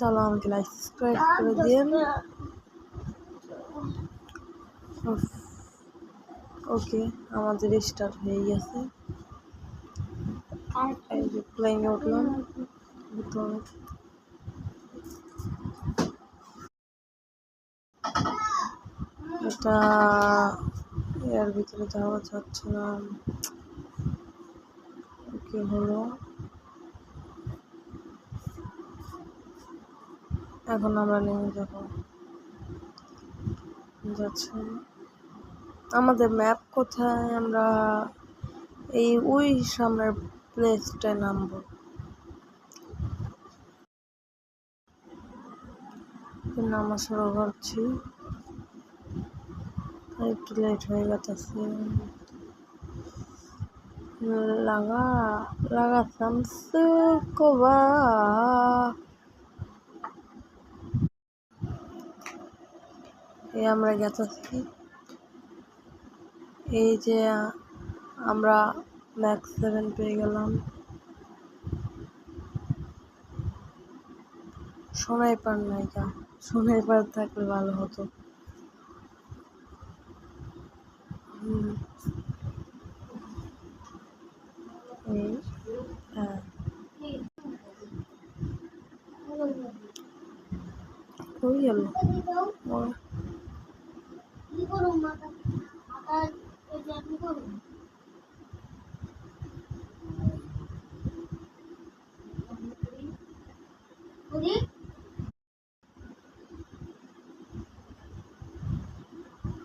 তাহলে আমাকে like subscribe করে দিন। ওকে, আমাদের স্টার্ট হয়ে গেছে। এই যে প্লেইং উঠলাম, এটা এর ভিতরে যাওয়া যাচ্ছে না। কি হলো? এখন আমরা নেমে যাবো। যাচ্ছে আমাদের ম্যাপ কোথায়? আমরা এই ওই সামনের প্লেসটায় নামবো। নামা শুরু করছি, একটু লেট হয়ে গেছে। লাগা সামসুকোবা আমরা গেছি। এই যে আমরা ম্যাক্স 7 পেয়ে গেলাম। স্নাইপার নাইকা, স্নাইপার থাকলে ভালো হতো। হ্যাঁ, কই গেল?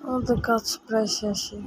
আমাদের কাজ প্রায় শেষই।